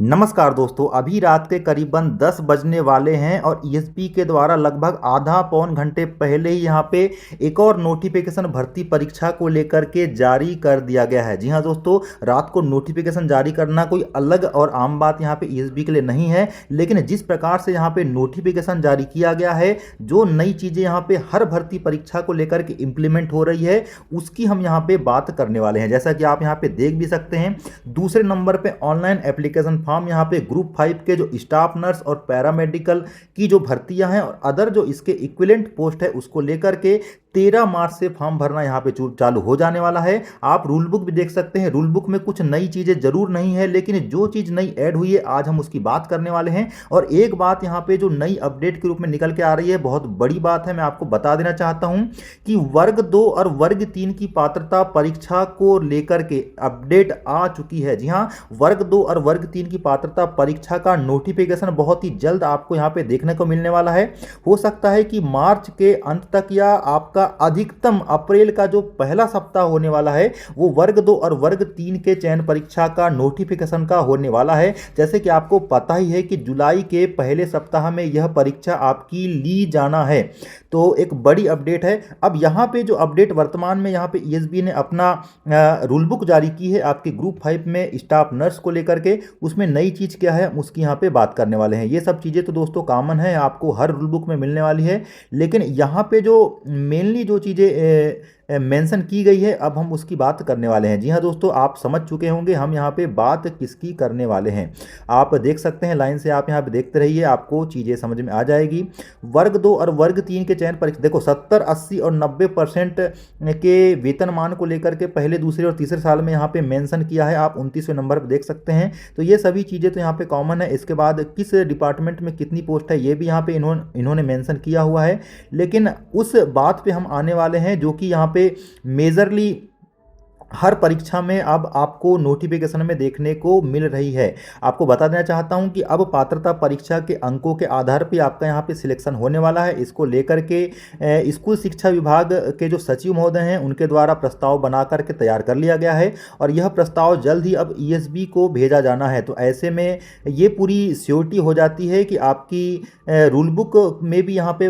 नमस्कार दोस्तों, अभी रात के करीबन 10 बजने वाले हैं और ईएसपी के द्वारा लगभग आधा पौन घंटे पहले ही यहाँ पे एक और नोटिफिकेशन भर्ती परीक्षा को लेकर के जारी कर दिया गया है। जी हाँ दोस्तों, रात को नोटिफिकेशन जारी करना कोई अलग और आम बात यहाँ पे ईएसपी के लिए नहीं है, लेकिन जिस प्रकार से यहाँ पे नोटिफिकेशन जारी किया गया है, जो नई चीज़ें यहाँ पे हर भर्ती परीक्षा को लेकर के इम्प्लीमेंट हो रही है, उसकी हम यहाँ पे बात करने वाले हैं। जैसा कि आप यहाँ पे देख भी सकते हैं, दूसरे नंबर पे ऑनलाइन एप्लीकेशन फॉर्म यहाँ पे ग्रुप 5 के जो स्टाफ नर्स और पैरामेडिकल की जो भर्तियां हैं और अदर जो इसके इक्विवेलेंट पोस्ट है उसको लेकर के 13 मार्च से फॉर्म भरना यहाँ पे चालू हो जाने वाला है। आप रूल बुक भी देख सकते हैं, रूल बुक में कुछ नई चीज़ें जरूर नहीं है, लेकिन जो चीज़ नई ऐड हुई है आज हम उसकी बात करने वाले हैं। और एक बात यहाँ पे जो नई अपडेट के रूप में निकल के आ रही है, बहुत बड़ी बात है, मैं आपको बता देना चाहता हूँ कि वर्ग 2 और वर्ग 3 की पात्रता परीक्षा को लेकर के अपडेट आ चुकी है। जी हाँ, वर्ग 2 और वर्ग 3 की पात्रता परीक्षा का नोटिफिकेशन बहुत ही जल्द आपको यहाँ पे देखने को मिलने वाला है। हो सकता है कि मार्च के अंत तक या आपका अधिकतम अप्रैल का जो पहला सप्ताह होने वाला है वो वर्ग 2 और वर्ग 3 के चयन परीक्षा का नोटिफिकेशन का होने वाला है। जैसे कि आपको पता ही है कि जुलाई के पहले सप्ताह में यह परीक्षा आपकी ली जाना है, तो एक बड़ी अपडेट है। अब यहाँ पे जो अपडेट वर्तमान में यहाँ पे ईएसबी ने अपना रूल बुक जारी की है आपके ग्रुप 5 में स्टाफ नर्स को लेकर के, उसमें नई चीज़ क्या है उसकी यहाँ पे बात करने वाले हैं। ये सब चीज़ें तो दोस्तों कॉमन है, आपको हर रूल बुक में मिलने वाली है, लेकिन यहाँ पे जो मेनली जो चीज़ें मेंशन की गई है अब हम उसकी बात करने वाले हैं। जी हाँ दोस्तों, आप समझ चुके होंगे हम यहाँ पे बात किसकी करने वाले हैं। आप देख सकते हैं, लाइन से आप यहाँ पे देखते रहिए, आपको चीज़ें समझ में आ जाएगी। वर्ग 2 और वर्ग 3 के चयन परीक्षा देखो 70, 80 और 90% के वेतनमान को लेकर के पहले, दूसरे और तीसरे साल में यहाँ पे मेंशन किया है। आप 29वें नंबर पर देख सकते हैं। तो ये सभी चीज़ें तो यहाँ पे कॉमन है। इसके बाद किस डिपार्टमेंट में कितनी पोस्ट है ये भी यहाँ पे इन्होंने मेंशन किया हुआ है, लेकिन उस बात पे हम आने वाले हैं जो कि यहाँ पे मेजरली हर परीक्षा में अब आपको नोटिफिकेशन में देखने को मिल रही है। आपको बता देना चाहता हूं कि अब पात्रता परीक्षा के अंकों के आधार पर आपका यहां पे सिलेक्शन होने वाला है। इसको लेकर के स्कूल शिक्षा विभाग के जो सचिव महोदय हैं उनके द्वारा प्रस्ताव बना करके तैयार कर लिया गया है और यह प्रस्ताव जल्द ही अब ईएसबी को भेजा जाना है। तो ऐसे में ये पूरी श्योरिटी हो जाती है कि आपकी रूल बुक में भी यहाँ पे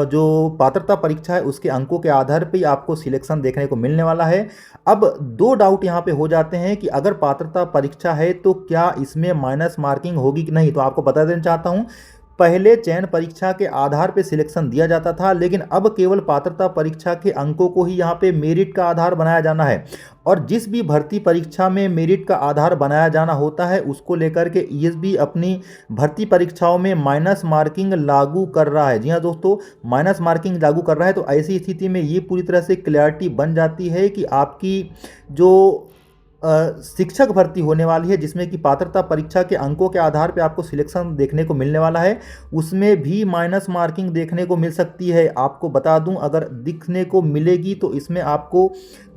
जो पात्रता परीक्षा है उसके अंकों के आधार पर आपको सिलेक्शन देखने को मिलने वाला है। अब दो डाउट यहाँ पे हो जाते हैं कि अगर पात्रता परीक्षा है तो क्या इसमें माइनस मार्किंग होगी कि नहीं। तो आपको बता देना चाहता हूँ, पहले चयन परीक्षा के आधार पे सिलेक्शन दिया जाता था, लेकिन अब केवल पात्रता परीक्षा के अंकों को ही यहाँ पे मेरिट का आधार बनाया जाना है। और जिस भी भर्ती परीक्षा में मेरिट का आधार बनाया जाना होता है उसको लेकर के ईएसबी अपनी भर्ती परीक्षाओं में माइनस मार्किंग लागू कर रहा है। जी हाँ दोस्तों, माइनस मार्किंग लागू कर रहा है। तो ऐसी स्थिति में ये पूरी तरह से क्लैरिटी बन जाती है कि आपकी जो शिक्षक भर्ती होने वाली है, जिसमें कि पात्रता परीक्षा के अंकों के आधार पर आपको सिलेक्शन देखने को मिलने वाला है, उसमें भी माइनस मार्किंग देखने को मिल सकती है। आपको बता दूं, अगर दिखने को मिलेगी तो इसमें आपको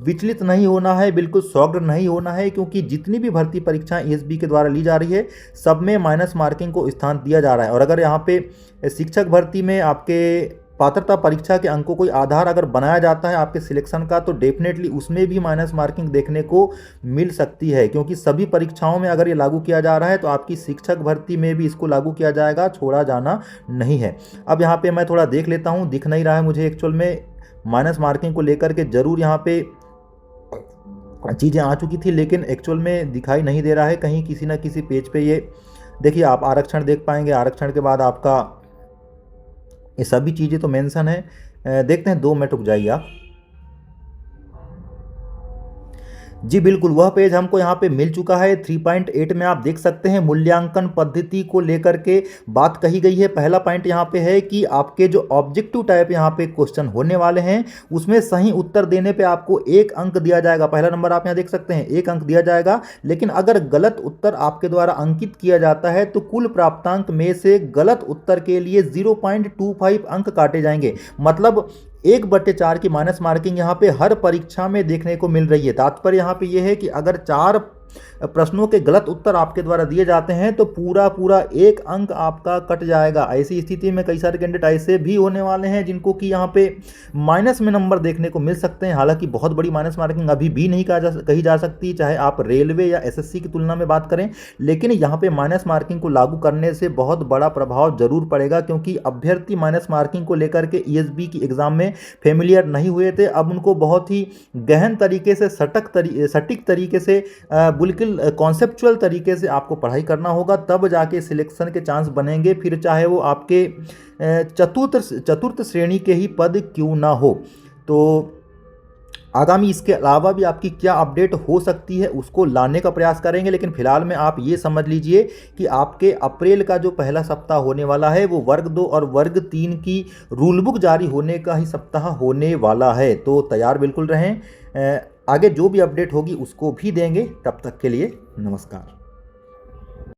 विचलित नहीं होना है, बिल्कुल शॉक्ड नहीं होना है, क्योंकि जितनी भी भर्ती परीक्षाएं ईएसबी के द्वारा ली जा रही है सब में माइनस मार्किंग को स्थान दिया जा रहा है। और अगर यहाँ पे शिक्षक भर्ती में आपके पात्रता परीक्षा के अंकों कोई आधार अगर बनाया जाता है आपके सिलेक्शन का, तो डेफिनेटली उसमें भी माइनस मार्किंग देखने को मिल सकती है, क्योंकि सभी परीक्षाओं में अगर ये लागू किया जा रहा है तो आपकी शिक्षक भर्ती में भी इसको लागू किया जाएगा, छोड़ा जाना नहीं है। अब यहाँ पे मैं थोड़ा देख लेता हूँ, दिख नहीं रहा है मुझे एक्चुअल में माइनस मार्किंग को लेकर के जरूर यहाँ पे चीज़ें आ चुकी थी, लेकिन एक्चुअल में दिखाई नहीं दे रहा है कहीं किसी ना किसी पेज पे। ये देखिए, आप आरक्षण देख पाएंगे, आरक्षण के बाद आपका ये सभी चीज़ें तो मेंशन है। देखते हैं, 2 मिनट रुक जाइए आप। जी बिल्कुल, वह पेज हमको यहाँ पे मिल चुका है। 3.8 में आप देख सकते हैं मूल्यांकन पद्धति को लेकर के बात कही गई है। पहला पॉइंट यहाँ पे है कि आपके जो ऑब्जेक्टिव टाइप यहाँ पे क्वेश्चन होने वाले हैं उसमें सही उत्तर देने पे आपको 1 अंक दिया जाएगा। पहला नंबर आप यहाँ देख सकते हैं, 1 अंक दिया जाएगा। लेकिन अगर गलत उत्तर आपके द्वारा अंकित किया जाता है तो कुल प्राप्तांक में से गलत उत्तर के लिए 0.25 अंक काटे जाएंगे। मतलब 1/4 की माइनस मार्किंग यहाँ पे हर परीक्षा में देखने को मिल रही है। तात्पर्य यहाँ पे ये है कि अगर 4 प्रश्नों के गलत उत्तर आपके द्वारा दिए जाते हैं तो पूरा पूरा 1 अंक आपका कट जाएगा। ऐसी स्थिति में कई सारे कैंडिडेट ऐसे भी होने वाले हैं जिनको कि यहाँ पे माइनस में नंबर देखने को मिल सकते हैं। हालांकि बहुत बड़ी माइनस मार्किंग अभी भी नहीं कही जा सकती, चाहे आप रेलवे या एसएससी की तुलना में बात करें, लेकिन यहाँ पे माइनस मार्किंग को लागू करने से बहुत बड़ा प्रभाव जरूर पड़ेगा, क्योंकि अभ्यर्थी माइनस मार्किंग को लेकर के ईएसबी की एग्जाम में फेमिलियर नहीं हुए थे। अब उनको बहुत ही गहन तरीके से सटीक तरीके से बिल्कुल कॉन्सेप्चुअल तरीके से आपको पढ़ाई करना होगा, तब जाके सिलेक्शन के चांस बनेंगे, फिर चाहे वो आपके चतुर्थ श्रेणी के ही पद क्यों ना हो। तो आगामी इसके अलावा भी आपकी क्या अपडेट हो सकती है उसको लाने का प्रयास करेंगे, लेकिन फिलहाल में आप ये समझ लीजिए कि आपके अप्रैल का जो पहला सप्ताह होने वाला है वो वर्ग 2 और वर्ग 3 की रूल बुक जारी होने का ही सप्ताह होने वाला है। तो तैयार बिल्कुल रहें, आगे जो भी अपडेट होगी उसको भी देंगे। तब तक के लिए नमस्कार।